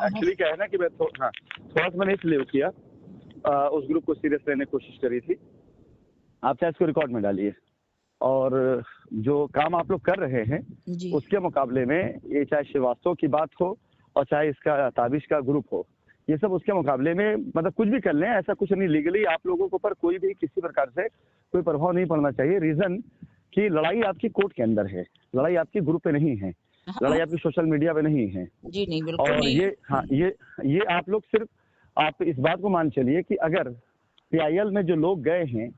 Actually क्या है ना कि मैं थोड़ा सा मैंने इसलिए किया, उस ग्रुप को सीरियस लेने की कोशिश करी थी। आप चाहे इसको रिकॉर्ड में डालिए, और जो काम आप लोग कर रहे हैं उसके मुकाबले में ये चाहे श्रीवास्तव की बात हो और चाहे इसका ताबिश का ग्रुप हो, ये सब उसके मुकाबले में मतलब कुछ भी कर लें, ऐसा कुछ नहीं। लीगली आप लोगों के ऊपर कोई भी किसी प्रकार से कोई प्रभाव नहीं पड़ना चाहिए। रीजन कि लड़ाई आपकी कोर्ट के अंदर है, लड़ाई आपकी ग्रुप पे नहीं है, लड़ाई आपकी सोशल मीडिया पे नहीं है। जी नहीं, बिल्कुल और नहीं। ये आप लोग सिर्फ आप इस बात को मान चलिए कि अगर PIL में जो लोग गए हैं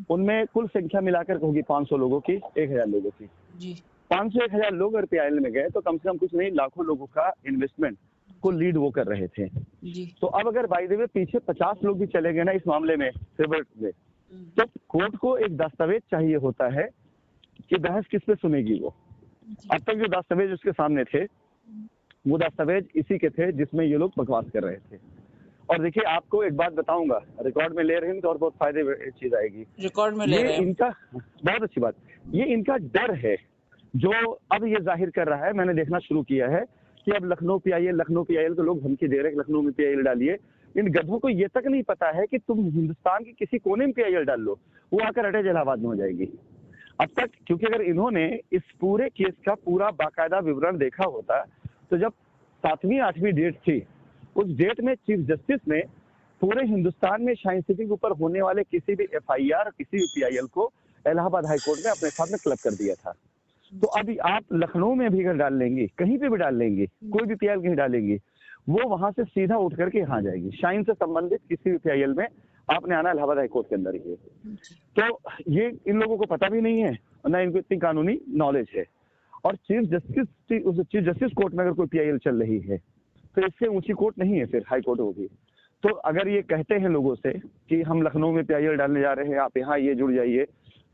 उनमें कुल संख्या मिलाकर होगी 500 लोगों की, 1000 लोगों की। जी 500-1000 लोग अगर PIL में गए तो कम से कम कुछ नहीं लाखों लोगों का इन्वेस्टमेंट को लीड वो कर रहे थे। जी तो अब अगर बाय द वे पीछे 50 लोग भी चले गए ना इस मामले में फेवर में, तो कोर्ट को एक दस्तावेज चाहिए होता है कि बहस किस पे सुनेगी वो। अब तक जो दस्तावेज उसके सामने थे वो दस्तावेज इसी के थे जिसमें ये लोग बकवास कर रहे थे। और देखिए आपको एक बात बताऊंगा, रिकॉर्ड में ले रहे हैं तो और बहुत फायदे चीज आएगी। रिकॉर्ड में ले रहे हैं। इनका बहुत अच्छी बात, ये इनका डर है जो अब ये जाहिर कर रहा है। मैंने देखना शुरू किया है कि अब लखनऊ PIL को लोग धमकी दे रहे हैं, लखनऊ में PIL डालिए। इन गधों को ये तक नहीं पता है कि तुम हिंदुस्तान के किसी कोने में PIL डाल लो, वो आकर अटैच इलाहाबाद में हो जाएगी। अब तक क्योंकि अगर इन्होंने इस पूरे केस का पूरा बाकायदा विवरण देखा होता तो जब 7वीं 8वीं डेट थी उस डेट में चीफ जस्टिस ने पूरे हिंदुस्तान में शाइन सिटी के ऊपर होने वाले किसी भी FIR किसी भी PIL को इलाहाबाद हाई कोर्ट में अपने साथ में क्लब कर दिया था। तो अभी आप लखनऊ में भी अगर डाल लेंगे, कहीं पे भी डाल लेंगे, कोई भी PIL कहीं डालेंगे, वो वहां से सीधा उठ करके यहाँ जाएगी। शाइन से संबंधित किसी भी PIL में आपने आना इलाहाबाद हाई कोर्ट के अंदर ही है। तो ये इन लोगों को पता भी नहीं है, ना इनको इतनी कानूनी नॉलेज है। और चीफ जस्टिस कोर्ट में अगर कोई PIL चल रही है तो इससे ऊंची कोर्ट नहीं है, फिर हाई कोर्ट होगी। तो अगर ये कहते हैं लोगों से कि हम लखनऊ में PIL डालने जा रहे हैं, आप यहाँ ये जुड़ जाइए,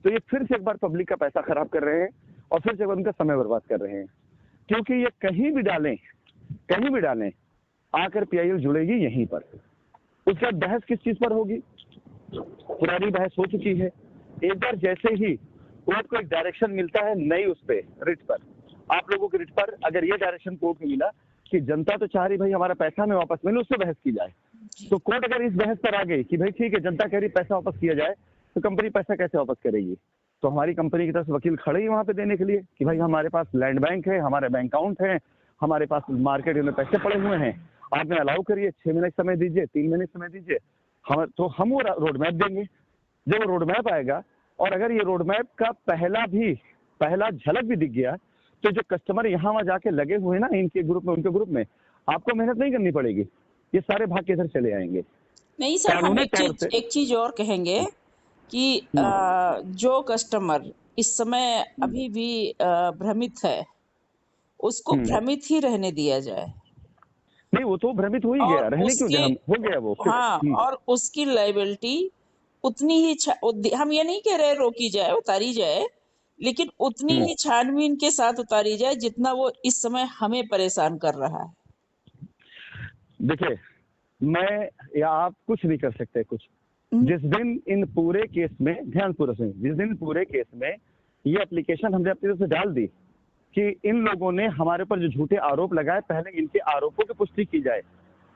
तो ये फिर से एक बार पब्लिक का पैसा खराब कर रहे हैं और फिर से एक बार उनका समय बर्बाद कर रहे हैं। क्योंकि ये कहीं भी डालें आकर PIL जुड़ेगी यहीं पर। उसके बाद बहस किस चीज पर होगी? पुरानी बहस हो चुकी है। एक बार जैसे ही कोर्ट को एक डायरेक्शन मिलता है नई उस पे रिट पर, आप लोगों के रिट पर अगर ये डायरेक्शन कोर्ट को मिला कि जनता तो चाह रही भाई हमारा पैसा हमें वापस मिले, उससे बहस की जाए, तो कोर्ट अगर इस बहस पर आ गई कि भाई ठीक है जनता कह रही पैसा वापस किया जाए, तो कंपनी पैसा कैसे वापस करेगी? तो हमारी कंपनी की तरफ से वकील खड़े ही वहां पे देने के लिए कि भाई हमारे पास लैंड बैंक है, हमारे बैंक अकाउंट है, हमारे पास मार्केट में पैसे पड़े हुए हैं, आपने अलाउ करिए, 6 महीने समय दीजिए, 3 महीने समय दीजिए, हम वो रोड मैप देंगे। जब वो रोड मैप आएगा और अगर ये रोड मैप का पहला झलक भी दिख गया तो जो कस्टमर यहाँ वहाँ जाके लगे हुए ना इनके ग्रुप में, उनके ग्रुप में, आपको मेहनत नहीं करनी पड़ेगी, ये सारे भाग के इधर चले आएंगे। नहीं सर, हम एक चीज और कहेंगे कि जो कस्टमर इस समय अभी भी भ्रमित है उसको भ्रमित ही रहने दिया जाए। नहीं, वो तो भ्रमित हो ही गया, रहने क्यों दें, हो गया वो। हाँ, और उसकी लायबिलिटी उतनी ही हम ये नहीं कह रहे रोकी जाए, उतारी जाए, लेकिन उतनी ही छानबीन के साथ उतारी जाए जितना वो इस समय हमें परेशान कर रहा है। देखिए, मैं या आप कुछ नहीं कर सकते कुछ। जिस दिन इन पूरे केस में ध्यानपूर्वक सुनिए, जिस दिन पूरे केस में ये एप्लीकेशन हमने अपनी तरफ से डाल दी कि इन लोगों ने हमारे ऊपर जो झूठे आरोप लगाए, पहले इनके आरोपों की पुष्टि की जाए,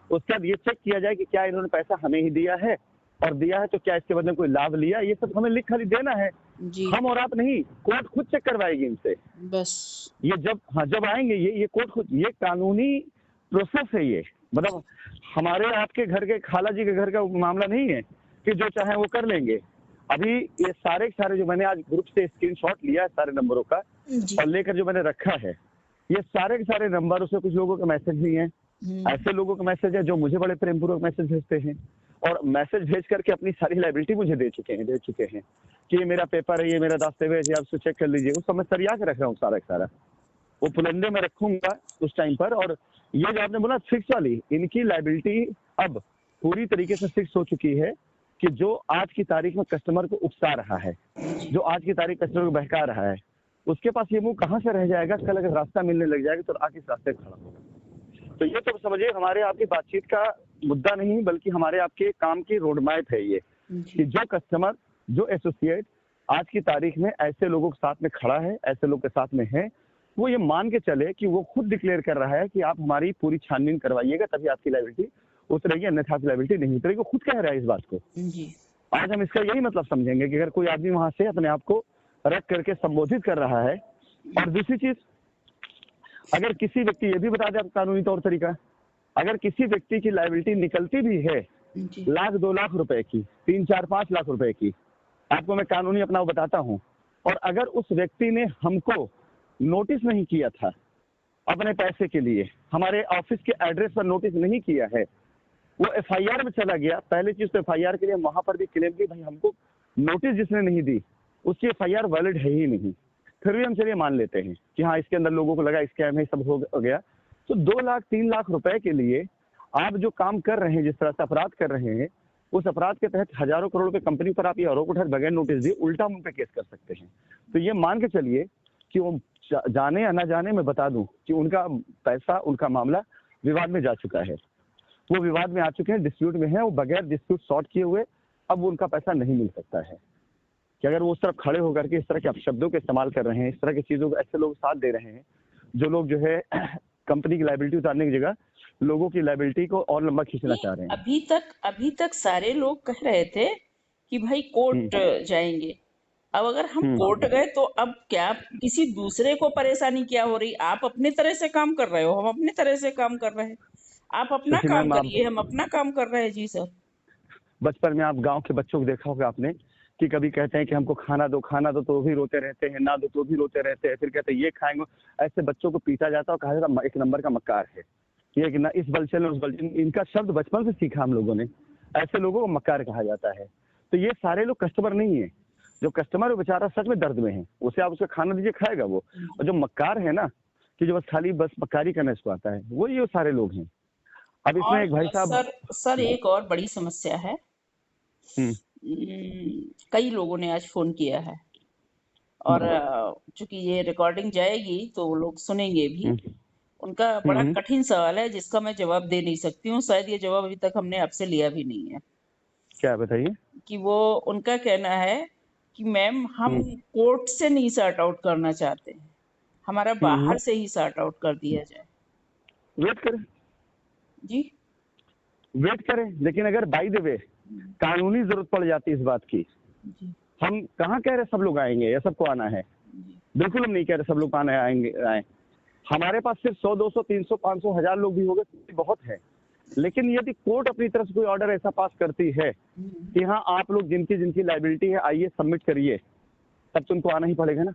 उसके बाद ये चेक किया जाए कि क्या इन्होंने पैसा हमें ही दिया है, और दिया है तो क्या इसके बदले कोई लाभ लिया, ये सब हमें लिख खाली देना है जी। हम और आप नहीं, कोर्ट खुद चेक करवाएगी इनसे बस। ये जब आएंगे ये कोर्ट खुद, ये कानूनी प्रोसेस है ये, मतलब हमारे आपके घर के खाला जी के घर का मामला नहीं है कि जो चाहे वो कर लेंगे। अभी ये सारे जो मैंने आज ग्रुप से स्क्रीनशॉट लिया है सारे नंबरों का और लेकर जो मैंने रखा है, ये सारे के सारे नंबर, उससे कुछ लोगों का मैसेज भी है, ऐसे लोगों का मैसेज है जो मुझे बड़े प्रेमपूर्वक मैसेज भेजते हैं और मैसेज भेज करके अपनी सारी लाइबिलिटी मुझे दे चुके हैं कि ये मेरा पेपर है, ये मेरा दस्तावेज है, आप उसको चेक कर लीजिए। उस समय सरिया के रख रहा हूँ सारा, वो पुलंदे में रखूंगा उस टाइम पर। और ये जो आपने बोला फिक्स वाली, इनकी लाइबिलिटी अब पूरी तरीके से फिक्स हो चुकी है कि जो आज की तारीख में कस्टमर को उकसा रहा है, जो आज की तारीख कस्टमर को बहका रहा है, उसके पास ये मुंह कहाँ से रह जाएगा? कल अगर रास्ता मिलने लग जाएगा तो आके इस रास्ते खड़ा होगा। तो ये तो समझिए हमारे आपकी बातचीत का मुद्दा नहीं, बल्कि हमारे आपके काम की रोड मैप है ये, कि जो कस्टमर, जो एसोसिएट आज की तारीख में ऐसे लोगों के साथ में खड़ा है, ऐसे लोग के साथ में है, वो ये मान के चले कि वो खुद डिक्लेयर कर रहा है कि आप हमारी पूरी छानबीन करवाइएगा तभी आपकी लायबिलिटी उतरेगी, अन्यथा आपकी लायबिलिटी नहीं उतरेगी। वो खुद कह रहा है इस बात को। जी। आज हम इसका यही मतलब समझेंगे कि अगर कोई आदमी वहां से अपने आप को रख करके संबोधित कर रहा है। और दूसरी चीज, अगर किसी व्यक्ति, ये भी बता दें कानूनी तौर तरीका, अगर किसी व्यक्ति की लायबिलिटी निकलती भी है जी। 1,00,000-2,00,000 रुपए की, 3-4-5 लाख रुपए की, आपको मैं कानूनी अपना वो बताता हूँ, और अगर उस व्यक्ति ने हमको नोटिस नहीं किया था अपने पैसे के लिए, हमारे ऑफिस के एड्रेस पर नोटिस नहीं किया है, वो एफआईआर में चला गया, पहले चीज तो एफआईआर के लिए वहां पर भी क्लेम की भाई हमको नोटिस जिसने नहीं दी उसकी एफआईआर वैलिड है ही नहीं, फिर भी हम चलिए मान लेते हैं कि हाँ इसके अंदर लोगों को लगा स्कैम है, सब हो गया। तो 2 लाख 3 लाख रुपए के लिए आप जो काम कर रहे हैं, जिस तरह से अपराध कर रहे हैं, उस अपराध के तहत हजारों करोड़ रुपए कंपनी पर आप ये आरोप उठा बगैर नोटिस दिए उल्टा उन पे केस कर सकते हैं। तो ये मान के चलिए कि वो जाने या ना जाने, मैं बता दूं कि उनका पैसा, उनका मामला विवाद में जा चुका है, वो विवाद में आ चुके हैं, डिस्प्यूट में है, वो बगैर डिस्प्यूट सॉर्ट किए हुए अब उनका पैसा नहीं मिल सकता है। कि अगर वो उस तरफ खड़े होकर के इस तरह के अपशब्दों का इस्तेमाल कर रहे हैं, इस तरह की चीजों को ऐसे लोग साथ दे रहे हैं जो लोग जो है कंपनी की लायबिलिटी उतारने की जगह लोगों की लायबिलिटी को और लंबा खींचना चाह रहे हैं। अभी तक सारे लोग कह रहे थे कि भाई कोर्ट जाएंगे। अब अगर हम कोर्ट गए तो अब क्या किसी दूसरे को परेशानी क्या हो रही? आप अपनी तरह से काम कर रहे हो, हम अपनी तरह से काम कर रहे हैं। आप अपना शशि काम मैम, आप करिए, हम अपना काम कर रहे हैं। जी सर। बचपन में आप गांव के बच्चों को देखा होगा आपने कि कभी कहते हैं कि हमको खाना दो तो भी रोते रहते हैं, ना दो तो भी रोते रहते हैं, फिर कहते हैं ये खाएंगे। ऐसे बच्चों को पीटा जाता है और कहा जाता है एक नंबर का मक्कार है ये, कि ना इस बलचल उस बलचल, इनका शब्द बचपन से सीखा हम लोगों ने। ऐसे लोगों को मक्कार कहा जाता है। तो ये सारे लोग कस्टमर नहीं है। जो कस्टमर है बेचारा सच में दर्द में है, उसे आप उसका खाना दीजिए खाएगा वो। और जो मक्कार है ना, कि जो बस खाली बस मक्कारी करने को आता है, वो ये सारे लोग हैं। अब इसमें और एक भाई साहब। सर एक और बड़ी समस्या है। कई लोगों ने आज फोन किया है और चूंकि ये रिकॉर्डिंग जाएगी तो लोग सुनेंगे भी। उनका बड़ा कठिन सवाल है जिसका मैं जवाब दे नहीं सकती हूँ। शायद ये जवाब अभी तक हमने आपसे लिया भी नहीं है। क्या बताइए? कि वो, उनका कहना है कि मैम हम कोर्ट से नहीं सॉर्ट आउट करना चाहते हैं, हमारा बाहर से ही सॉर्ट आउट कर दिया जाए। वेट करें। जी। वेट करें, लेकिन अगर बाई द वे कानूनी जरूरत पड़ जाती है इस बात की, जी। हम कहाँ कह रहे सब लोग आएंगे या सबको आना है? बिल्कुल हम नहीं कह रहे सब लोग आना आएंगे आए। हमारे पास सिर्फ 100, 200, 300, 500, 1000 लोग भी हो गए बहुत है। लेकिन यदि कोर्ट अपनी तरफ से कोई ऑर्डर ऐसा पास करती है कि हाँ आप लोग जिनकी जिनकी लायबिलिटी है आइए सबमिट करिए, तब तो उनको आना ही पड़ेगा ना।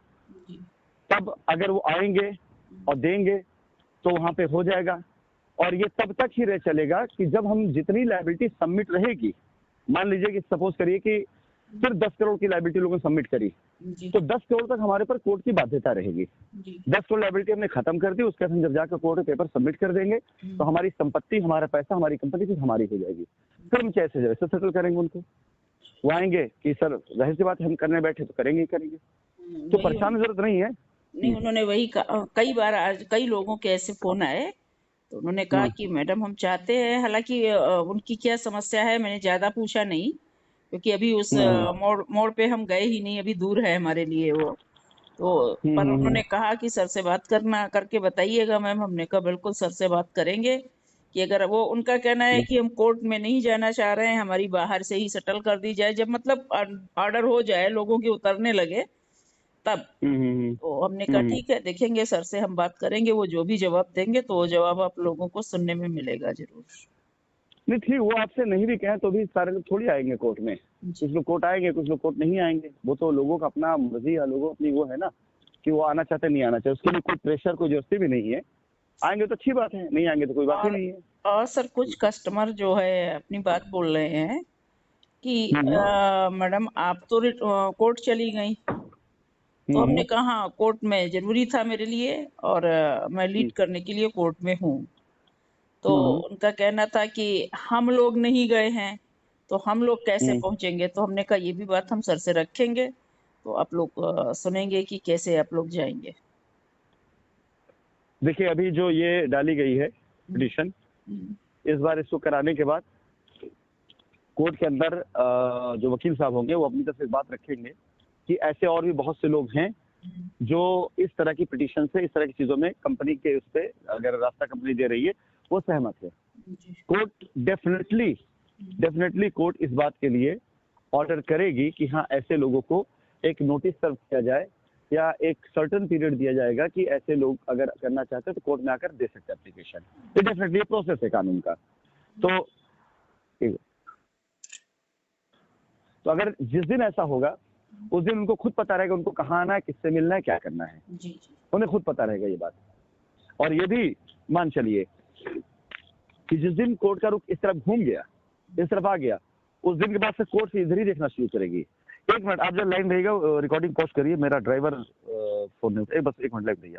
तब अगर वो आएंगे और देंगे तो वहां पे हो जाएगा। और ये तब तक ही रह चलेगा कि जब हम जितनी लायबिलिटी सबमिट रहेगी, मान लीजिए कि सपोज करिए कि सिर्फ 10 करोड़ की लायबिलिटी लोगों ने सबमिट करी, तो 10 करोड़ तक हमारे पर कोर्ट की बाध्यता रहेगी। 10 करोड़ लायबिलिटी हमने खत्म कर दी, उसके बाद हम जब जाकर कोर्ट में पेपर सबमिट कर देंगे तो हमारी संपत्ति, हमारा पैसा, हमारी कंपनी फिर हमारी हो जाएगी। फिर हम कैसे जैसे सेटल करेंगे उनको? वो आएंगे कि सर जाहिर सी बात है हम करने बैठे तो करेंगे ही करेंगे, तो परेशान की जरूरत नहीं है। नहीं, उन्होंने वही कई बार आज कई लोगों के ऐसे फोन आए तो उन्होंने कहा कि मैडम हम चाहते हैं, हालांकि उनकी क्या समस्या है मैंने ज्यादा पूछा नहीं क्योंकि अभी उस मोड़ पे हम गए ही नहीं, अभी दूर है हमारे लिए वो। तो पर उन्होंने कहा कि सर से बात करके बताइएगा मैम। हमने कहा बिल्कुल सर से बात करेंगे कि अगर वो, उनका कहना है कि हम कोर्ट में नहीं जाना चाह रहे हैं, हमारी बाहर से ही सेटल कर दी जाए, जब मतलब ऑर्डर हो जाए, लोगों के उतरने लगे तब। तो हमने कहा ठीक है, देखेंगे सर से हम बात करेंगे, वो जो भी जवाब देंगे तो वो जवाब आप लोगों को सुनने में मिलेगा जरूर। नहीं ठीक, वो आपसे नहीं भी कहें तो भी सारे लोग थोड़ी आएंगे कोर्ट में। कुछ लोग कोर्ट आएंगे, कुछ लोग कोर्ट नहीं आएंगे। वो तो लोगों का अपना मर्जी है, लोगों अपनी वो है ना कि वो आना चाहते नहीं आना चाहिए, उसके लिए कोई प्रेशर कोई जबरदस्ती भी नहीं है। आएंगे तो अच्छी बात है, नहीं आएंगे तो कोई बात ही नहीं है। और सर कुछ कस्टमर जो है अपनी बात बोल रहे हैं कि मैडम आप तो कोर्ट चली गई। तो हमने कहा हाँ, कोर्ट में जरूरी था मेरे लिए और मैं लीड करने के लिए कोर्ट में हूँ। तो उनका कहना था कि हम लोग नहीं गए हैं तो हम लोग कैसे पहुंचेंगे। तो हमने कहा ये भी बात हम सर से रखेंगे, तो आप लोग सुनेंगे कि कैसे आप लोग जाएंगे। देखिए अभी जो ये डाली गई है पिटीशन, इस बार इसको कराने के बाद कोर्ट के अंदर जो वकील साहब होंगे वो अपनी तरफ से बात रखेंगे कि ऐसे और भी बहुत से लोग हैं जो इस तरह की पिटीशन से, इस तरह की चीजों में कंपनी के उस पे अगर रास्ता कंपनी दे रही है वो सहमत है। कोर्ट डेफिनेटली कोर्ट इस बात के लिए ऑर्डर करेगी कि हाँ ऐसे लोगों को एक नोटिस सर्व किया जाए या एक सर्टेन पीरियड दिया जाएगा कि ऐसे लोग अगर करना चाहते हैं तो कोर्ट में आकर दे सकते हैं एप्लीकेशन। ये डेफिनेटली प्रोसेस है कानून का। तो अगर जिस दिन ऐसा होगा उस दिन उनको खुद पता रहेगा उनको कहाँ आना है, किससे मिलना है, क्या करना है, उन्हें खुद पता रहेगा ये बात। और ये भी मान चलिए कि जिस दिन कोर्ट का रुख इस तरफ घूम गया, इस तरफ आ गया, उस दिन के बाद से कोर्ट से इधर ही देखना शुरू करेगी। एक मिनट आप जब लाइन रहिएगा, रिकॉर्डिंग पॉज करिए, मेरा ड्राइवर फोन नहीं, बस एक मिनट लाइन रहिए।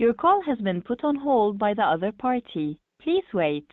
Your call has been put on hold by the other party. Please wait.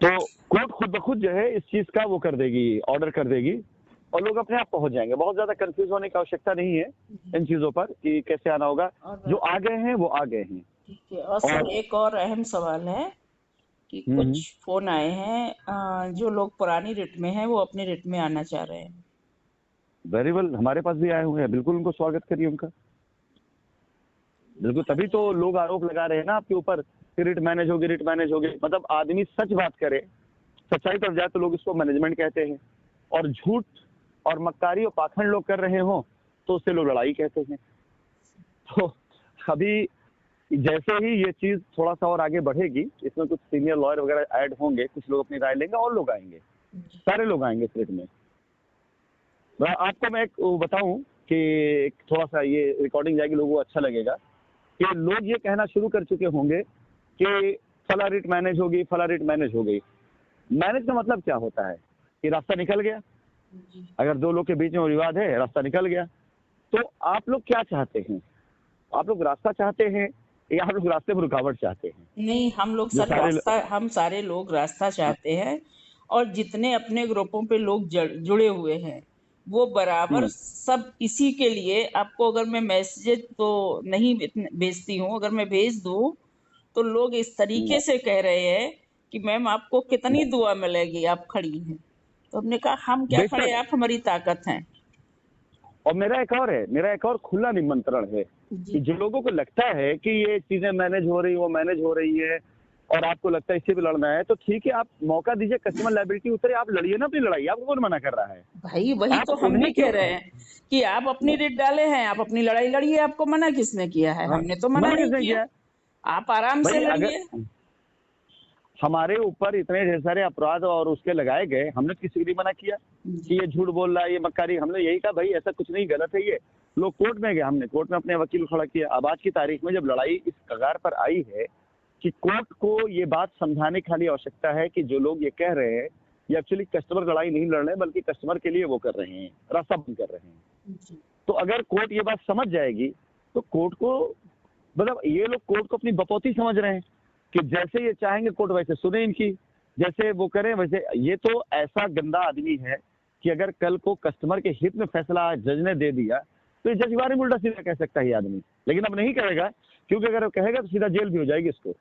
तो कोर्ट खुद ब खुद जो है इस चीज का वो कर देगी, ऑर्डर कर देगी और लोग अपने आप पहुंच जाएंगे। बहुत ज्यादा कंफ्यूज होने की आवश्यकता नहीं है इन चीजों पर कि कैसे आना होगा। जो आ गए हैं वो आ गए हैं। ठीक है। और सर एक और अहम सवाल है कि कुछ फोन आए हैं जो लोग पुरानी रिट में हैं वो अपनी रिट में आना चाह रहे हैं। वेरी वेल, हमारे पास भी आए हुए हैं, बिल्कुल उनको स्वागत करिए उनका। बिल्कुल, तभी तो लोग आरोप लगा रहे हैं ना आपके ऊपर कि रिट मैनेज होगी, रिट मैनेज होगी। मतलब आदमी सच बात करे, सच्चाई पर जाए तो लोग इसको मैनेजमेंट कहते हैं, और झूठ और मक्कारी और पाखंड लोग कर रहे हो तो उससे लोग लड़ाई कहते हैं। तो अभी जैसे ही ये चीज थोड़ा सा और आगे बढ़ेगी, इसमें कुछ सीनियर लॉयर वगैरह ऐड होंगे, कुछ लोग अपनी राय लेंगे और लोग आएंगे, सारे लोग आएंगे इस रिट में। आपको मैं एक बताऊं कि थोड़ा सा ये रिकॉर्डिंग जाएगी, लोगों को अच्छा लगेगा कि लोग ये कहना शुरू कर चुके होंगे कि फला रिट मैनेज होगी, फला रिट मैनेज हो गई। मैनेज का मतलब क्या होता है कि रास्ता निकल गया। अगर दो लोग के बीच में विवाद है, रास्ता निकल गया, तो आप लोग क्या चाहते हैं? आप लोग रास्ता चाहते हैं या आप लोग रास्ते में रुकावट चाहते हैं? नहीं, हम लोग सर रास्ता, हम सारे लोग रास्ता चाहते हैं, और जितने अपने ग्रुपों पे लोग जुड़े हुए हैं वो बराबर सब इसी के लिए। आपको अगर मैं मैसेज तो नहीं भेजती हूँ, अगर मैं भेज दूं तो लोग इस तरीके से कह रहे हैं कि मैम आपको कितनी दुआ मिलेगी, आप खड़ी हैं। तो हमने कहा हम क्या खड़े, आप हमारी ताकत हैं। और मेरा एक और खुला निमंत्रण है कि जो लोगों को लगता है कि ये चीजें मैनेज हो रही, वो मैनेज हो रही है, और आपको लगता है इससे भी लड़ना है, तो ठीक है, आप मौका दीजिए, कस्टमर लायबिलिटी उतरे, आप लड़िए ना अपनी लड़ाई। आपको कौन मना कर रहा है? भाई वही तो हम भी कह रहे हैं कि आप अपनी रिट डाले हैं, आप अपनी लड़ाई लड़िए, आपको मना किसने किया है? हमने तो मना नहीं किया, आप आराम से लड़िए। हमारे ऊपर इतने ढेर सारे अपराध और उसके लगाए गए, हमने किसी को नहीं मना किया कि ये झूठ बोल रहा है, ये मक्कारी। हमने यही कहा भाई ऐसा कुछ नहीं, गलत है ये। लोग कोर्ट में गए, हमने कोर्ट में अपने वकील खड़ा किया। अब आज की तारीख में जब लड़ाई इस कगार पर आई है कि कोर्ट को ये बात समझाने की खाली आवश्यकता है कि जो लोग ये कह रहे हैं ये एक्चुअली कस्टमर लड़ाई नहीं लड़ रहे, बल्कि कस्टमर के लिए वो कर रहे हैं, रास्ता बंद कर रहे हैं। तो अगर कोर्ट ये बात समझ जाएगी तो कोर्ट को, मतलब ये लोग कोर्ट को अपनी बपौती समझ रहे हैं कि जैसे ये चाहेंगे कोर्ट वैसे सुने इनकी, जैसे वो करें वैसे। ये तो ऐसा गंदा आदमी है कि अगर कल को कस्टमर के हित में फैसला जज ने दे दिया तो ये जज बारे में उल्टा सीधा कह सकता है ये आदमी, लेकिन अब नहीं कहेगा, क्योंकि अगर वो कहेगा तो सीधा जेल भी हो जाएगी इसको।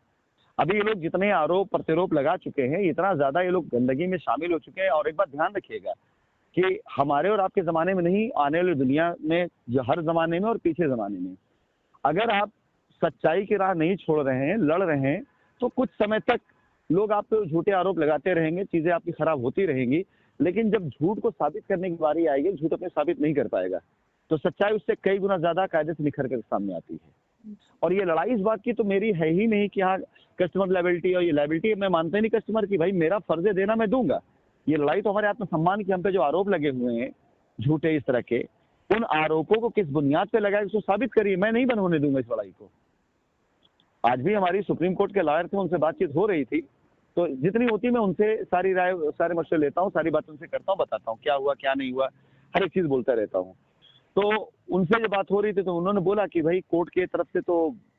अभी ये लोग जितने आरोप प्रत्यारोप लगा चुके हैं, इतना ज्यादा ये लोग गंदगी में शामिल हो चुके हैं। और एक बात ध्यान रखिएगा कि हमारे और आपके जमाने में नहीं, आने वाली दुनिया में, जो हर जमाने में और पीछे जमाने में, अगर आप सच्चाई की राह नहीं छोड़ रहे हैं, लड़ रहे हैं, तो कुछ समय तक लोग आप पे झूठे आरोप लगाते रहेंगे, चीजें आपकी खराब होती रहेंगी। लेकिन जब झूठ को साबित करने की बारी आएगी, झूठ अपने साबित नहीं कर पाएगा, तो सच्चाई उससे कई गुना ज्यादा कायदे से निखर कर सामने आती है। और ये लड़ाई इस बात की तो मेरी है ही नहीं कि हाँ कस्टमर लायबिलिटी, और ये लायबिलिटी मैं मानता ही नहीं कस्टमर की, भाई मेरा फर्ज है देना, मैं दूंगा। ये लड़ाई तो हमारे आत्मसम्मान की, हम पे जो आरोप लगे हुए हैं झूठे इस तरह के, उन आरोपों को किस बुनियाद पे लगाए उसको साबित करिए। मैं नहीं होने दूंगा इस लड़ाई को। आज भी हमारी सुप्रीम कोर्ट के लॉयर थे, उनसे बातचीत हो रही थी, तो जितनी होती मैं उनसे सारी राय, सारे मशवरे लेता हूँ, सारी बातें उनसे करता हूँ, बताता हूँ क्या हुआ क्या नहीं हुआ, हर एक चीज बोलता रहता हूँ। तो उनसे जब बात हो रही थी तो उन्होंने बोला कि भाई कोर्ट की तरफ से तो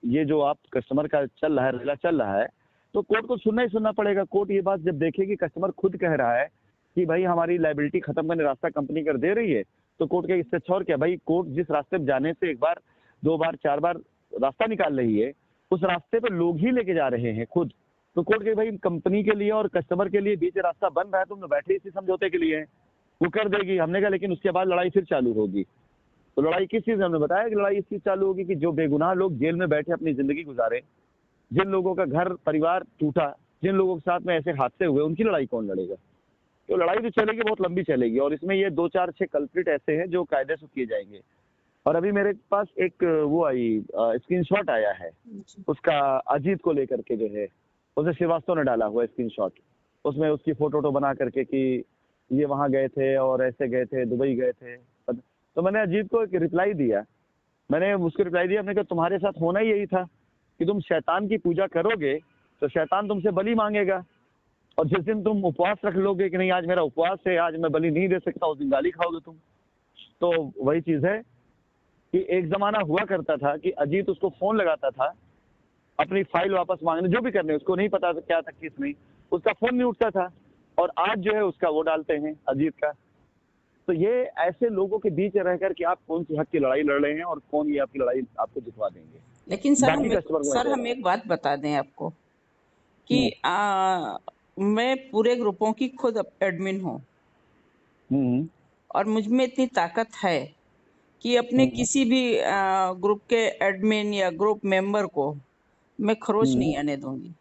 ये जो आप कस्टमर का चल रहा है, रेला चल रहा है, तो कोर्ट को सुनना ही सुनना पड़ेगा। कोर्ट ये बात जब देखेगी कस्टमर खुद कह रहा है कि भाई हमारी लायबिलिटी खत्म करने रास्ता कंपनी कर दे रही है, तो कोर्ट के इससे अच्छा और क्या भाई, कोर्ट जिस रास्ते पे जाने से एक बार 2 बार 4 बार रास्ता निकाल रही है, उस रास्ते पे लोग ही लेके जा रहे हैं खुद। तो कोर्ट के भाई कंपनी के लिए और कस्टमर के लिए बीच रास्ता बन रहा है, तुम बैठे इसी समझौते के लिए हैं, वो कर देगी। हमने कहा लेकिन उसके बाद लड़ाई फिर चालू होगी। तो लड़ाई किस चीज, हमने बताया कि लड़ाई इस चीज चालू होगी कि जो बेगुनाह लोग जेल में बैठे अपनी जिंदगी गुजारे, जिन लोगों का घर परिवार टूटा, जिन लोगों के साथ में ऐसे हादसे हुए, उनकी लड़ाई कौन लड़ेगा। तो लड़ाई तो चलेगी, बहुत लंबी चलेगी, और इसमें ये 2 4 6 कल्प्रिट ऐसे हैं जो कायदे से किए जाएंगे। और अभी मेरे पास एक वो आई स्क्रीनशॉट आया है उसका, अजीत को लेकर के जो है, उसे श्रीवास्तव ने डाला हुआ स्क्रीनशॉट, उसमें उसकी फोटो बना करके कि ये वहां गए थे और ऐसे गए थे, दुबई गए थे। तो मैंने अजीत को एक रिप्लाई दिया, मैंने उसको रिप्लाई दिया, मैंने कहा तुम्हारे साथ होना ही यही था कि तुम शैतान की पूजा करोगे तो शैतान तुमसे बलि मांगेगा, और जिस दिन तुम उपवास रख लोगे कि नहीं आज मेरा उपवास है, आज मैं बलि नहीं दे सकता, उस दिन गाली खाओगे तुम। तो वही चीज है कि एक जमाना हुआ करता था कि अजीत उसको फोन लगाता था अपनी फाइल वापस मांगने, जो भी करने, उसको नहीं पता था क्या था किस नहीं, उसका फोन नहीं उठता था, और आज जो है उसका वो डालते हैं अजीत का। तो ये ऐसे लोगों के बीच रह कर कि आप कौन सी हक की लड़ाई लड़ रहे हैं और कौन ये आपकी लड़ाई आपको जितवा देंगे। लेकिन सर हम एक बात बता दें आपको कि मैं पूरे ग्रुपों की खुद एडमिन हूँ, और मुझ में इतनी ताकत है कि अपने किसी भी ग्रुप के एडमिन या ग्रुप मेंबर को मैं खरोच नहीं आने दूंगी।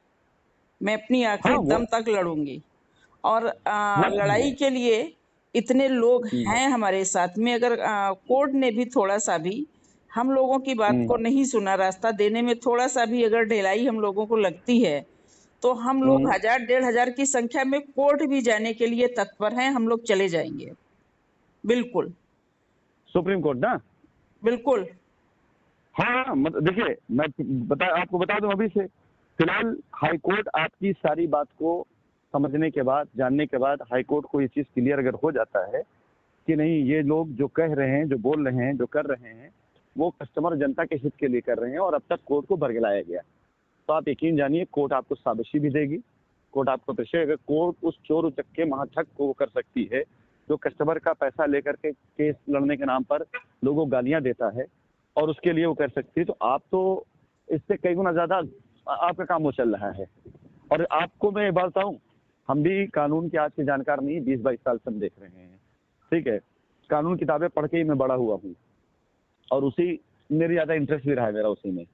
मैं अपनी आखिरी दम तक लड़ूंगी, और लड़ाई के लिए इतने लोग हैं हमारे साथ में। अगर कोर्ट ने भी थोड़ा सा भी हम लोगों की बात को नहीं सुना, रास्ता देने में थोड़ा सा भी अगर ढिलाई हम लोगों को लगती है, तो हम लोग 1000 1500 की संख्या में कोर्ट भी जाने के लिए तत्पर हैं। हम लोग चले जाएंगे, बिल्कुल। सुप्रीम कोर्ट ना, बिल्कुल। हाँ देखिए मैं आपको बता दूं अभी से, फिलहाल हाई कोर्ट आपकी सारी बात को समझने के बाद, जानने के बाद, हाई कोर्ट को ये चीज क्लियर अगर हो जाता है कि नहीं ये लोग जो कह रहे हैं, जो बोल रहे हैं, जो कर रहे हैं, वो कस्टमर जनता के हित के लिए कर रहे हैं, और अब तक कोर्ट को बरगलाया गया, तो आप यकीन जानिए कोर्ट आपको शाबाशी भी देगी। कोर्ट आपको अगर कोर्ट उस चोर उचक्के महाठग को कर सकती है जो कस्टमर का पैसा लेकर के केस लड़ने के नाम पर लोगों को गालियां देता है, और उसके लिए वो कर सकती है, तो आप तो इससे कई गुना ज्यादा आपका काम वो चल रहा है। और आपको मैं बात बताऊं, हम भी कानून के आज के जानकार नहीं, 20-22 साल से हम देख रहे हैं, ठीक है, कानून किताबें पढ़ के ही मैं बड़ा हुआ हूँ, और उसी मेरी ज्यादा इंटरेस्ट भी रहा है मेरा उसी में।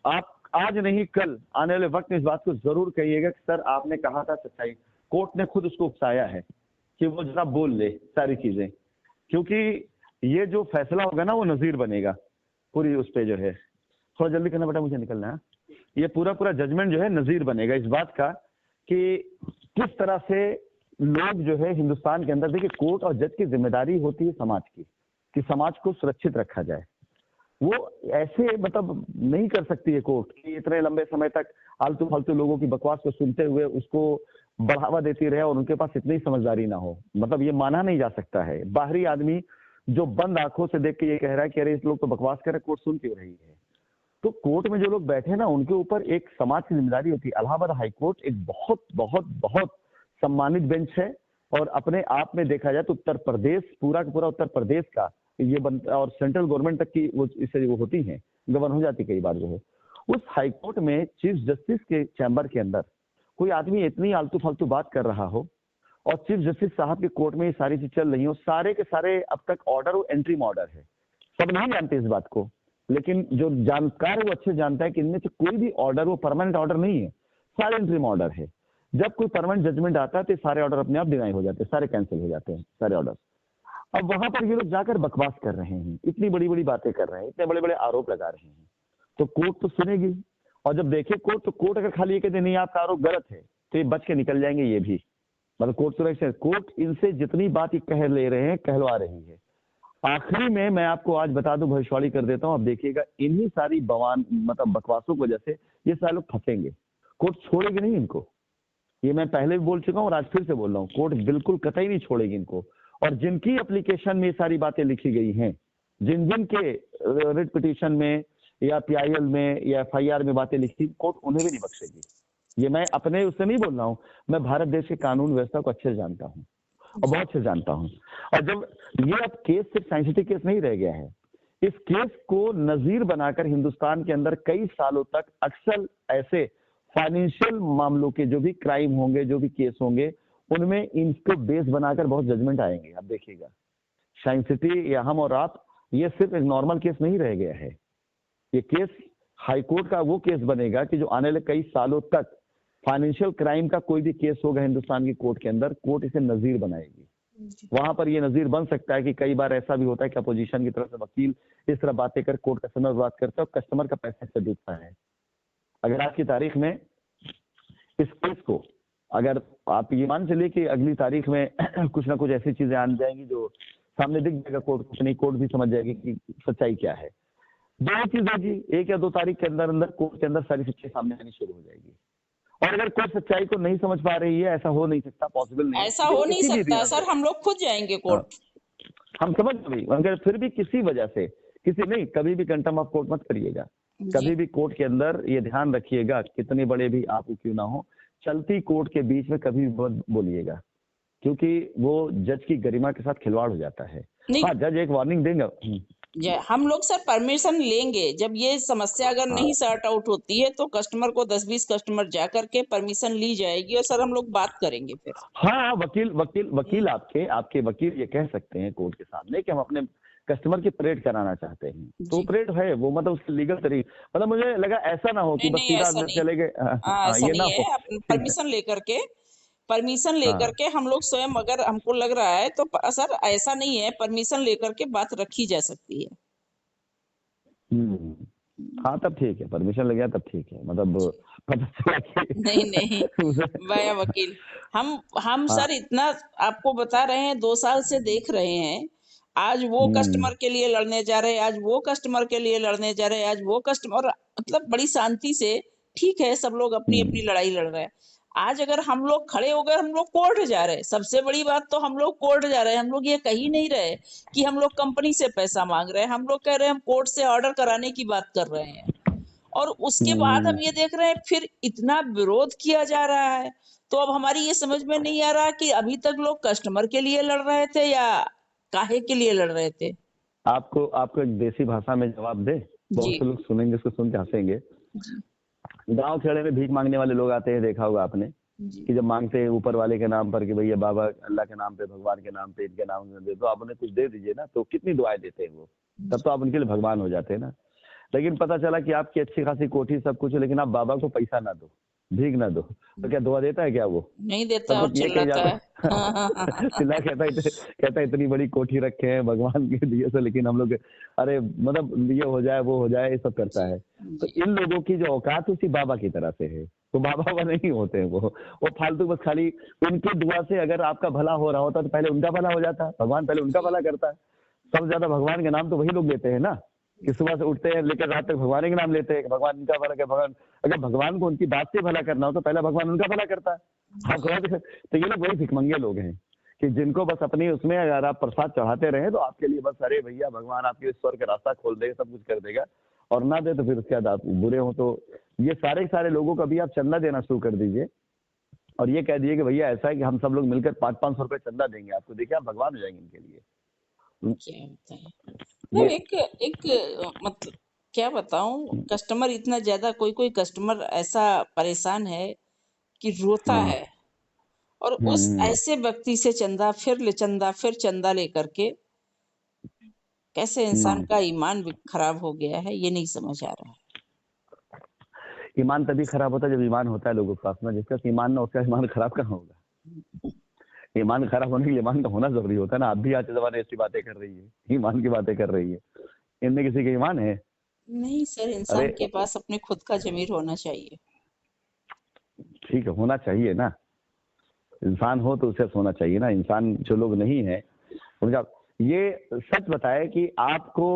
आप आज नहीं कल आने वाले वक्त में इस बात को जरूर कहिएगा कि सर आपने कहा था सच्चाई। कोर्ट ने खुद उसको उकसाया है कि वो जरा बोल ले सारी चीजें, क्योंकि ये जो फैसला होगा ना वो नजीर बनेगा पूरी उस पे जो है। थोड़ा जल्दी करना बेटा, मुझे निकलना है। ये पूरा जजमेंट जो है नजीर बनेगा इस बात का कि किस तरह से लोग जो है हिंदुस्तान के अंदर, देखिए कोर्ट और जज की जिम्मेदारी होती है समाज की, कि समाज को सुरक्षित रखा जाए। वो ऐसे मतलब नहीं कर सकती है कोर्ट कि इतने लंबे समय तक आलतू फालतू लोगों की बकवास को सुनते हुए उसको बढ़ावा देती रहे और उनके पास इतनी समझदारी ना हो। मतलब ये माना नहीं जा सकता है। बाहरी आदमी जो बंद आंखों से देख के ये कह रहा है कि अरे इस लोग तो बकवास कर रहे, कोर्ट सुन क्यों रही है। तो कोर्ट में जो लोग बैठे ना उनके ऊपर एक समाज की जिम्मेदारी होती है। इलाहाबाद हाई कोर्ट एक बहुत बहुत बहुत सम्मानित बेंच है, और अपने आप में देखा जाए तो उत्तर प्रदेश, पूरा का पूरा उत्तर प्रदेश का ये बनता, और सेंट्रल गवर्नमेंट तक की वो इससे वो होती है, गवर्न हो जाती कई बार जो है। उस हाई कोर्ट में चीफ जस्टिस के चैम्बर के अंदर कोई आदमी इतनी आलतू फालतू बात कर रहा हो, और चीफ जस्टिस साहब के कोर्ट में ये सारी चीज चल रही हो, सारे के सारे अब तक ऑर्डर वो एंट्री ऑर्डर है। सब नहीं जानते इस बात को, लेकिन जो जानकार है वो अच्छे जानता है कि इनमें से कोई भी ऑर्डर वो परमानेंट ऑर्डर नहीं है, सारे इंटरिम ऑर्डर है। जब कोई परमानेंट जजमेंट आता है तो सारे ऑर्डर अपने आप डिनाई हो जाते हैं, सारे कैंसिल हो जाते हैं सारे ऑर्डर। अब वहां पर ये लोग जाकर बकवास कर रहे हैं, इतनी बड़ी बड़ी बातें कर रहे हैं, इतने बड़े बड़े आरोप लगा रहे हैं, तो कोर्ट तो सुनेगी। और जब देखे कोर्ट, तो कोर्ट अगर खाली ये कहते नहीं आपका आरोप गलत है, तो ये बच के निकल जाएंगे ये भी। मतलब कोर्ट सुरक्षा, कोर्ट इनसे जितनी बात कह ले रहे हैं कहलवा रही है। आखिरी में मैं आपको आज बता दूं, भविष्यवाणी कर देता हूं, अब देखिएगा इन्हीं सारी मतलब बकवासों की वजह से ये सारे लोग फंसेंगे। कोर्ट छोड़ेगी नहीं इनको, ये मैं पहले भी बोल चुका हूं और आज फिर से बोल रहा हूं, कोर्ट बिल्कुल कतई नहीं छोड़ेगी इनको। और जिनकी एप्लीकेशन में ये सारी बातें लिखी गई हैं, जिन जिन के रिट पिटीशन में या PIL में या FIR में बातें लिखी, कोर्ट उन्हें भी नहीं बख्शेगी। ये मैं अपने उससे नहीं बोल रहा हूँ, मैं भारत देश के कानून व्यवस्था को अच्छे से जानता हूँ। और बहुत से जानता हूँ। और जब ये अब केस सिर्फ साइंस सिटी केस नहीं रह गया है, इस केस को नजीर बनाकर हिंदुस्तान के अंदर कई सालों तक अक्सर ऐसे फाइनेंशियल मामलों के जो भी क्राइम होंगे, जो भी केस होंगे, उनमें इनको बेस बनाकर बहुत जजमेंट आएंगे। आप देखिएगा साइंस सिटी या हम और आप, ये सिर्फ एक नॉर्मल केस नहीं रह गया है। ये केस हाईकोर्ट का वो केस बनेगा कि जो आने वाले कई सालों तक फाइनेंशियल क्राइम का कोई भी केस होगा हिंदुस्तान की कोर्ट के अंदर, कोर्ट इसे नजीर बनाएगी। वहां पर ये नजीर बन सकता है कि कई बार ऐसा भी होता है कि अपोजिशन की तरफ से वकील इस तरह बातें कर कोर्ट कस्टमर बात करता है और कस्टमर का पैसा से डूबता है। अगर आज की तारीख में इस केस को, अगर आप ये मान चलिए कि अगली तारीख में कुछ ना कुछ ऐसी चीजें आ जाएंगी जो सामने दिख जाएगा कोर्ट को, नहीं कोर्ट भी समझ जाएगी कि सच्चाई क्या है। दो चीज होगी, 1 या 2 तारीख के अंदर अंदर कोर्ट के अंदर सारी सच्चाई सामने आनी शुरू हो जाएगी। और अगर कोई सच्चाई को नहीं समझ पा रही है, ऐसा हो नहीं सकता, पॉसिबल नहीं, ऐसा हो नहीं सकता सर, हम लोग खुद जाएंगे कोर्ट। हम समझ गए, मगर फिर भी किसी वजह से, किसी नहीं, कभी भी कंटेम्प्ट ऑफ कोर्ट मत करिएगा। कभी भी कोर्ट के अंदर ये ध्यान रखिएगा, कितने बड़े भी आप क्यों ना हो, चलती कोर्ट के बीच में कभी मत बोलिएगा, क्योंकि वो जज की गरिमा के साथ खिलवाड़ हो जाता है। हाँ, जज एक वार्निंग देंगे। हम लोग सर परमिशन लेंगे, जब ये समस्या अगर नहीं सॉर्ट आउट होती है तो कस्टमर को 10-20 कस्टमर जा करके परमिशन ली जाएगी और सर हम लोग बात करेंगे फिर। हाँ, वकील आपके वकील ये कह सकते हैं कोर्ट के सामने कि हम अपने कस्टमर की परेड कराना चाहते हैं, तो परेड है वो, मतलब उसके लीगल तरीके, मतलब मुझे लगा ऐसा ना हो कि बस सीधा अंदर चले गए, ये ना हो। परमिशन लेकर के हम लोग स्वयं, अगर हमको लग रहा है तो सर ऐसा नहीं है, परमिशन लेकर के बात रखी जा सकती है। हाँ, तब ठीक है, परमिशन लग गया तब ठीक है, मतलब पता चला कि नहीं भैया वकील, हम सर इतना आपको बता रहे हैं, 2 साल से देख रहे हैं, आज वो कस्टमर के लिए लड़ने जा रहे हैं, आज वो कस्टमर के लिए लड़ने जा रहे हैं, आज वो कस्टमर, मतलब बड़ी शांति से, ठीक है सब लोग अपनी अपनी लड़ाई लड़ रहे हैं। आज अगर हम लोग खड़े हो गए, हम लोग कोर्ट जा रहे हैं, सबसे बड़ी बात तो हम लोग कोर्ट जा रहे हैं। हम लोग ये कह ही नहीं रहे कि हम लोग कंपनी से पैसा मांग रहे हैं, हम लोग कह रहे हैं हम कोर्ट से ऑर्डर कराने की बात कर रहे हैं। और उसके बाद हम ये देख रहे हैं फिर इतना विरोध किया जा रहा है, तो अब हमारी ये समझ में नहीं आ रहा कि अभी तक लोग कस्टमर के लिए लड़ रहे थे या काहे के लिए लड़ रहे थे। आपको एक देसी भाषा में जवाब दे, बहुत से लोग सुनेंगे, उसको सुन के हंसेंगे। गांव खेड़े में भीख मांगने वाले लोग आते हैं, देखा होगा आपने, कि जब मांगते हैं ऊपर वाले के नाम पर कि भैया बाबा अल्लाह के नाम पे, भगवान के नाम पे, इनके नाम पे दे दो, आप उन्हें कुछ दे दीजिए ना, तो कितनी दुआएं देते हैं वो, तब तो आप उनके लिए भगवान हो जाते हैं ना। लेकिन पता चला कि आपकी अच्छी खासी कोठी सब कुछ है, लेकिन आप बाबा को पैसा ना दो, भीख ना दो, तो क्या दुआ देता है क्या? वो नहीं देता और चिल्लाता है। कहता है इतनी बड़ी कोठी रखे हैं भगवान के दिए से, लेकिन हम लोग अरे मतलब ये हो जाए वो हो जाए, ये सब करता है। तो इन लोगों की जो औकात उसी बाबा की तरह से है, तो बाबा नहीं होते हैं वो फालतू, बस खाली उनकी दुआ से अगर आपका भला हो रहा होता तो पहले उनका भला हो जाता, भगवान पहले उनका भला करता है। सबसे ज्यादा भगवान के नाम तो वही लोग लेते हैं ना, कि सुबह से उठते हैं लेकर रात तक भगवान के नाम लेते हैं, भगवान इनका भला कर, भगवान, अगर भगवान को उनकी बात से भला करना हो तो पहला भगवान उनका भला करता है। तो ये लोग वही भिखमंगे लोग हैं कि जिनको बस अपनी उसमें अगर आप प्रसाद चढ़ाते रहे तो आपके लिए बस अरे भैया भगवान आपके स्वर्ग का रास्ता खोल देगा, सब कुछ कर देगा, और ना दे तो फिर उसके बाद आप बुरे हो। तो ये सारे लोगों का भी आप चंदा देना शुरू कर दीजिए और ये कह दिए कि भैया ऐसा है कि हम सब लोग मिलकर 500-500 रुपए चंदा देंगे आपको, देखिए आप भगवान हो जाएंगे इनके लिए। क्या होता है तो एक मतलब क्या बताऊं, कस्टमर इतना ज्यादा, कोई कस्टमर ऐसा परेशान है कि रोता है, और उस ऐसे व्यक्ति से चंदा फिर चंदा लेकर के कैसे इंसान का ईमान भी खराब हो गया है, ये नहीं समझ आ रहा है। ईमान तभी खराब होता है जब ईमान होता है लोगों के पास में, जिसका ईमान ना उसका ईमान खराब कहाँ होगा। ईमान खराब होने के लिए ईमान का होना जरूरी होता है ना। आप भी आज के जमाने ऐसी बातें कर रही है, ईमान की बातें कर रही है, इनमें किसी का ईमान है? नहीं सर, इंसान के पास अपने खुद का जमीर होना चाहिए। ठीक है, होना चाहिए ना, इंसान हो तो उसे होना चाहिए ना। इंसान जो लोग नहीं है उनका, ये सच बताए कि आपको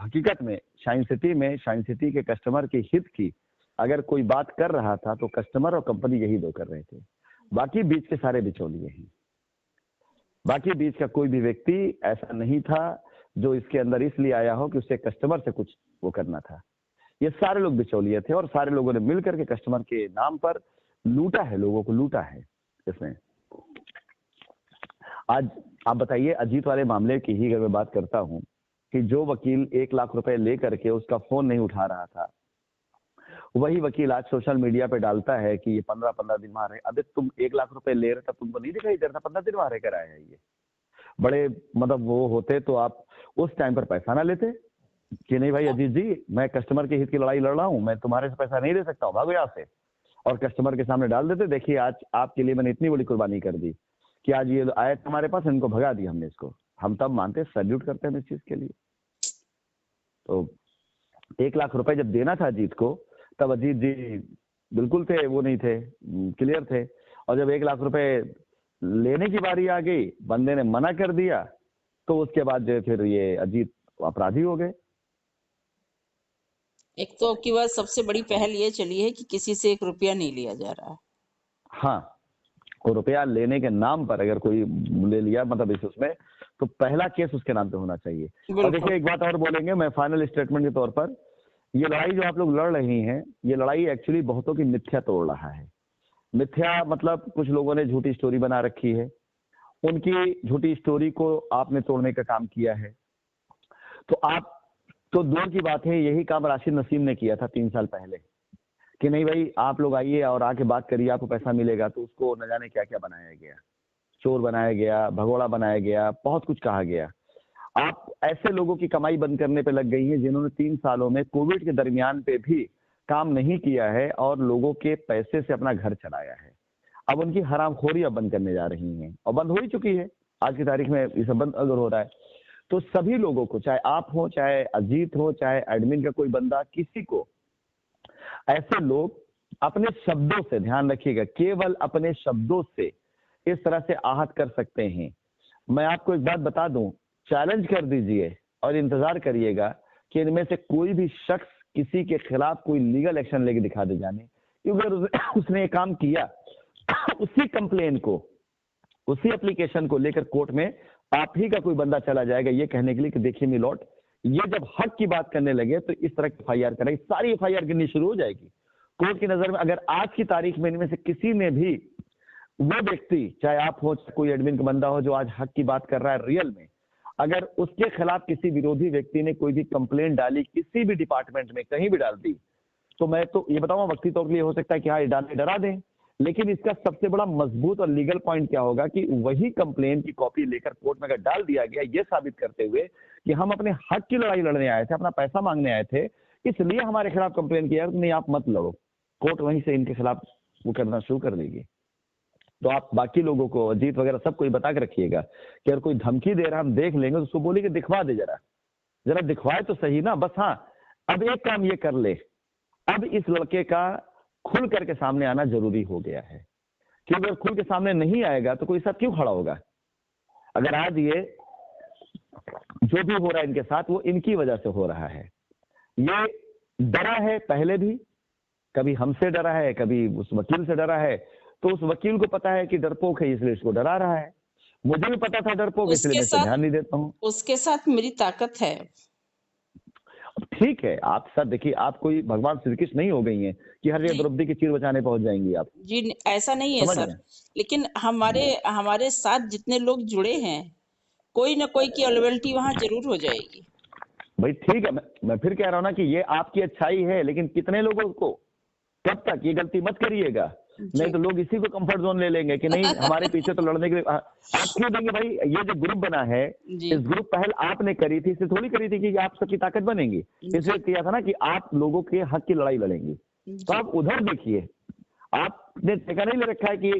हकीकत में साइंस सिटी के कस्टमर के हित की अगर कोई बात कर रहा था तो कस्टमर और कंपनी यही दो कर रहे थे, बाकी बीच के सारे बिचौलिए हैं। बाकी बीच का कोई भी व्यक्ति ऐसा नहीं था जो इसके अंदर इसलिए आया हो कि उससे कस्टमर से कुछ वो करना था। ये सारे लोग बिचौलिए थे और सारे लोगों ने मिलकर के कस्टमर के नाम पर लूटा है, लोगों को लूटा है इसमें। आज आप बताइए, अजीत वाले मामले की ही अगर मैं बात करता हूं कि जो वकील 1 लाख रुपए लेकर के उसका फोन नहीं उठा रहा था, वही वकील आज सोशल मीडिया पे डालता है कि ये 15-15 दिन वहां रहे। अबे तुम 1 लाख रुपए ले रहे थे, तुमको नहीं दिखाई दे रहा था 15 दिन वहां रहकर आए हैं ये? बड़े मतलब वो होते तो आप उस टाइम पर पैसा ना लेते कि नहीं भाई अजीत जी, मैं कस्टमर के हित की लड़ाई लड़ रहा हूँ, मैं तुम्हारे से पैसा नहीं दे सकता हूँ, भागो यहाँ से। और कस्टमर के सामने डाल देते, देखिए आज आपके लिए मैंने इतनी बड़ी कुर्बानी कर दी कि आज ये आए हमारे पास, इनको भगा दिया हमने इसको। हम तब मानते, सैल्यूट करते हैं इस चीज के लिए। तो 1 लाख रुपए जब देना था अजीत को, तब अजीत जी बिल्कुल थे, वो नहीं थे, क्लियर थे। और जब 1 लाख रुपए लेने की बारी आ गई, बंदे ने मना कर दिया, तो उसके बाद जो फिर ये अजीत अपराधी हो गए। एक तो आपकी बात सबसे बड़ी पहल ये चली है कि किसी से 1 रुपया नहीं लिया जा रहा है। हाँ, और रुपया लेने के नाम पर अगर कोई ले लिया, मतलब इस उसमें, तो पहला केस उसके नाम पे होना चाहिए। और देखिए एक बात और बोलेंगे मैं फाइनल स्टेटमेंट के तौर पर, ये लड़ाई जो आप लोग लड़ रही हैं, ये लड़ाई एक्चुअली बहुतों की मिथ्या तोड़ रहा है। मिथ्या मतलब कुछ लोगों ने झूठी स्टोरी बना रखी है, उनकी झूठी स्टोरी को आपने तोड़ने का काम किया है। तो आप तो दूर की बात है, यही काम राशिद नसीम ने किया था 3 साल पहले कि नहीं भाई आप लोग आइए और आके बात करिए, आपको पैसा मिलेगा। तो उसको न जाने क्या क्या बनाया गया, चोर बनाया गया, भगोड़ा बनाया गया, बहुत कुछ कहा गया। आप ऐसे लोगों की कमाई बंद करने पे लग गई है जिन्होंने 3 सालों में कोविड के दरमियान पे भी काम नहीं किया है और लोगों के पैसे से अपना घर चलाया है। अब उनकी हरामखोरी अब बंद करने जा रही हैं, और बंद हो ही चुकी है। आज की तारीख में ये सब बंद अगर हो रहा है, तो सभी लोगों को, चाहे आप हो, चाहे अजीत हो, चाहे एडमिन का कोई बंदा, किसी को ऐसे लोग अपने शब्दों से, ध्यान रखिएगा, केवल अपने शब्दों से इस तरह से आहत कर सकते हैं। मैं आपको एक बात बता दूं, चैलेंज कर दीजिए और इंतजार करिएगा कि इनमें से कोई भी शख्स किसी के खिलाफ कोई लीगल एक्शन लेके दिखा दे जाने, क्योंकि उसने ये काम किया, उसी कंप्लेन को, उसी एप्लीकेशन को लेकर कोर्ट में आप ही का कोई बंदा चला जाएगा ये कहने के लिए कि देखिए मिलोट, ये जब हक की बात करने लगे तो इस तरह की FIR करेगी, सारी FIR गिननी शुरू हो जाएगी कोर्ट की नजर में। अगर आज की तारीख में इनमें से किसी ने भी, वो व्यक्ति, चाहे आप हो, कोई एडमिन का बंदा हो जो आज हक की बात कर रहा है रियल में, अगर उसके खिलाफ किसी विरोधी व्यक्ति ने कोई भी कंप्लेंट डाली किसी भी डिपार्टमेंट में, कहीं भी डाल दी, तो मैं तो ये बताऊंगा वक्ती तौर पर ये हो सकता है कि हाँ ये डालने डरा दें, लेकिन इसका सबसे बड़ा मजबूत और लीगल पॉइंट क्या होगा कि वही कंप्लेन की कॉपी लेकर कोर्ट में अगर डाल दिया गया, ये साबित करते हुए कि हम अपने हक की लड़ाई लड़ने आए थे, अपना पैसा मांगने आए थे, इसलिए हमारे खिलाफ कंप्लेन किया, नहीं आप मत लड़ो, कोर्ट वहीं से इनके खिलाफ वो करना शुरू कर देगी। तो आप बाकी लोगों को, अजीत वगैरह सबको बता के रखिएगा कि अगर कोई धमकी दे रहा है हम देख लेंगे, तो उसको बोलिए कि दिखवा दे, जरा दिखवाए तो सही ना। बस हाँ, अब एक काम ये कर ले, अब इस लड़के का खुल करके सामने आना जरूरी हो गया है, क्योंकि अगर खुल के सामने नहीं आएगा तो कोई साथ क्यों खड़ा होगा। अगर आज ये जो भी हो रहा है इनके साथ, वो इनकी वजह से हो रहा है। ये डरा है पहले भी, कभी हमसे डरा है, कभी उस वकील से डरा है, तो उस वकील को पता है कि डरपोक है इसलिए इसको डरा रहा है। मुझे भी पता था डरपोक, इसलिए मैं ध्यान नहीं देता हूँ। उसके साथ मेरी ताकत है। ठीक है, आप साथ देखिए, आप कोई भगवान श्री कृष्ण नहीं हो गई हैं कि हर जगह द्रौपदी की चीर बचाने पहुंच जाएंगी आप जी, ऐसा नहीं है सर, लेकिन हमारे साथ जितने लोग जुड़े हैं, कोई ना कोई की लॉयल्टी वहां जरूर हो जाएगी। भाई ठीक है, मैं फिर कह रहा हूँ ना कि ये आपकी अच्छाई है, लेकिन कितने लोगों को, कब तक ये गलती मत करिएगा, नहीं तो लोग इसी को कंफर्ट जोन ले लेंगे कि नहीं हमारे पीछे तो लड़ने के लिए आप क्यों देंगे। भाई ये जो ग्रुप बना है, इस ग्रुप पहल आपने करी थी, इससे थोड़ी करी थी कि आप सबकी ताकत बनेंगी, इसलिए किया था ना कि आप लोगों के हक की लड़ाई लड़ेंगी। तो आप उधर देखिए, आपने ठेका नहीं ले रखा है कि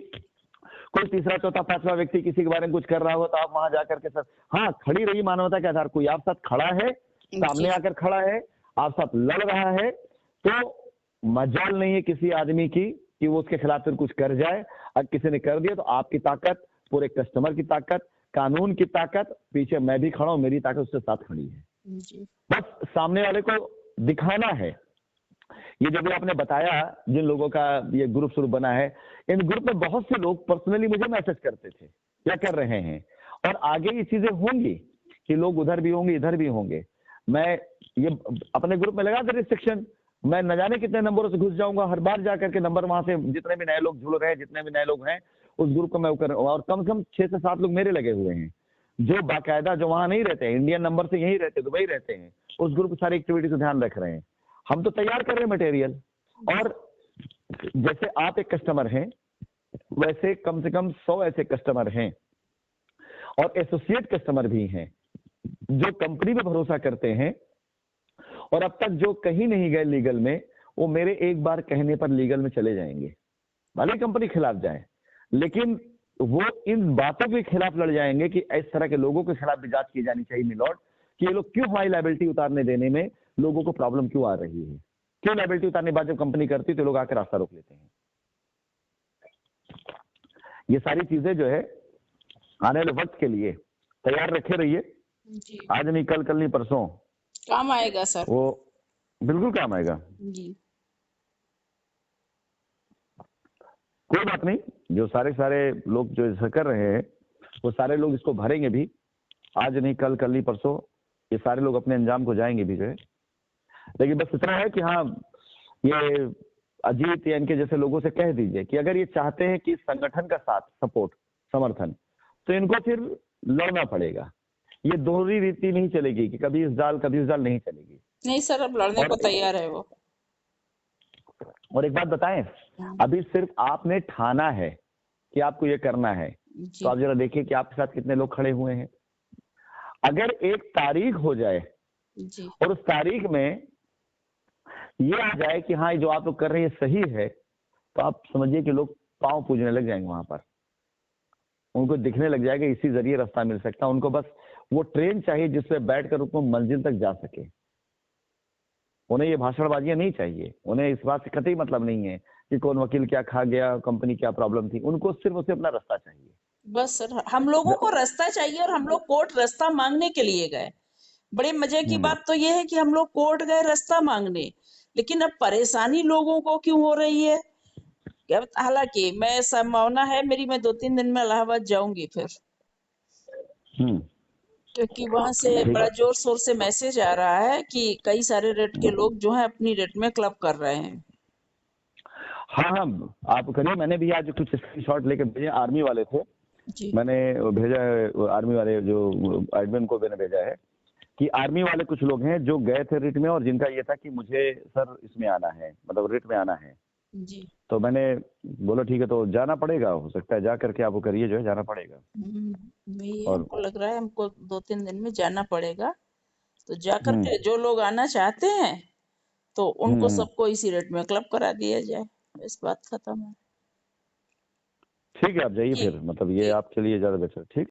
कोई तीसरा चौथा पांचवा व्यक्ति किसी के बारे में कुछ कर रहा हो तो आप वहां जाकर के सर, हाँ खड़ी रही मानवता के आधार, कोई आप साथ खड़ा है, सामने आकर खड़ा है, आप साथ लड़ रहा है, तो मजाल नहीं है किसी आदमी की कि वो उसके खिलाफ फिर कुछ कर जाए। अगर किसी ने कर दिया तो आपकी ताकत, पूरे कस्टमर की ताकत, कानून की ताकत, पीछे मैं भी खड़ा हूं, मेरी ताकत उसके साथ खड़ी है। बस सामने वाले को दिखाना है। ये जब आपने बताया जिन लोगों का ये ग्रुप शुरू बना है, इन ग्रुप में बहुत से लोग पर्सनली मुझे मैसेज करते थे, क्या कर रहे हैं, और आगे ये चीजें होंगी कि लोग उधर भी होंगे इधर भी होंगे। मैं ये अपने ग्रुप में लगा दे रिस्ट्रिक्शन, मैं न जाने कितने नंबरों से घुस जाऊंगा, हर बार जाकर के नंबर वहां से जितने भी नए लोग जुड़ रहे हैं, जितने भी नए लोग हैं उस ग्रुप को मैं वो कर, और कम से कम 6 से 7 लोग मेरे लगे हुए हैं जो बाकायदा, जो वहां नहीं रहते हैं, इंडियन नंबर से यहीं रहते, दुबई रहते हैं, उस ग्रुप की सारी एक्टिविटी को ध्यान रख रहे हैं। हम तो तैयार कर रहे हैं मटेरियल। और जैसे आप एक कस्टमर हैं, वैसे कम से कम 100 ऐसे कस्टमर हैं और एसोसिएट कस्टमर भी हैं जो कंपनी पे भरोसा करते हैं और अब तक जो कहीं नहीं गए लीगल में, वो मेरे एक बार कहने पर लीगल में चले जाएंगे, भले कंपनी खिलाफ जाए, लेकिन वो इन बातों के खिलाफ लड़ जाएंगे कि इस तरह के लोगों के खिलाफ भी जांच की जानी चाहिए मिलॉर्ड, कि ये लोग क्यों हमारी लायबिलिटी उतारने देने में लोगों को प्रॉब्लम क्यों आ रही है, क्यों लायबिलिटी उतारने के बाद जब कंपनी करती है तो लोग आकर रास्ता रोक लेते हैं। ये सारी चीजें जो है आने वाले वक्त के लिए तैयार रखे रहिए, जी, आज नहीं कल, कल नहीं परसों, काम आएगा सर। वो बिल्कुल काम आएगा। जी, कोई बात नहीं, जो सारे लोग जो ऐसा कर रहे हैं वो सारे लोग इसको भरेंगे भी, आज नहीं कल, कल नहीं परसों, ये सारे लोग अपने अंजाम को जाएंगे भी जो है। लेकिन बस इतना है कि हाँ, ये अजीत या इनके जैसे लोगों से कह दीजिए कि अगर ये चाहते हैं कि संगठन का साथ, सपोर्ट, समर्थन, तो इनको फिर लड़ना पड़ेगा। ये दोहरी रीति नहीं चलेगी कि कभी इस डाल कभी उस डाल, नहीं चलेगी। नहीं सर, अब लड़ने को और तैयार है वो। और एक बात बताएं, अभी सिर्फ आपने ठाना है कि आपको ये करना है, जी, तो आप जरा देखिए कि आपके साथ कितने लोग खड़े हुए हैं। अगर एक तारीख हो जाए जी, और उस तारीख में ये आ जाए कि हाँ, ये जो आप लोग कर रहे हैं ये सही है, तो आप समझिए कि लोग पांव पूजने लग जाएंगे वहां पर। उनको दिखने लग जाएगा इसी जरिए रास्ता मिल सकता है। उनको बस वो ट्रेन चाहिए जिसपे बैठकर वो मंजिल तक जा सके। उन्हें ये भाषणबाजियां नहीं चाहिए, उन्हें इस बात से कतई मतलब नहीं है कि कौन वकील क्या खा गया, कंपनी क्या प्रॉब्लम थी, उनको सिर्फ उसे अपना रास्ता चाहिए। बस सर, हम लोगों को रास्ता चाहिए और हम लोग कोर्ट रास्ता मांगने के लिए गए। बड़े मजे की बात तो ये है कि हम लोग कोर्ट गए रास्ता मांगने, लेकिन अब परेशानी लोगों को क्यों हो रही है। हालांकि मैं संभावना है मेरी, मैं 2-3 दिन में इलाहाबाद जाऊंगी फिर, हम्म, क्योंकि वहां से ठीक बड़ा है। जोर शोर से मैसेज आ रहा है कि कई सारे रेट के लोग जो है अपनी रेट में क्लब कर रहे हैं। हाँ हाँ, आप करिए। मैंने भी आज कुछ स्क्रीनशॉट लेके भेजे, आर्मी वाले थे, जी, मैंने भेजा है, आर्मी वाले जो एडमिन को मैंने भेजा है कि आर्मी वाले कुछ लोग हैं जो गए थे रिट में और जिनका ये था कि मुझे सर इसमें आना है, मतलब रिट में आना है। जी, तो मैंने बोला ठीक है, तो जाना पड़ेगा, हो सकता है जा करके आप वो करिए, जो है जाना पड़ेगा। वही और हमको लग रहा है, हमको 2-3 दिन में जाना पड़ेगा। तो जा हम्म करके जो लोग आना चाहते हैं तो उनको हम्म, सबको इसी रेट में क्लब करा दिया जाए, इस बात खत्म है। ठीक है, आप जाइए जी, फिर, मतलब ये जी। आपके लिए ज्यादा बेहतर। ठीक।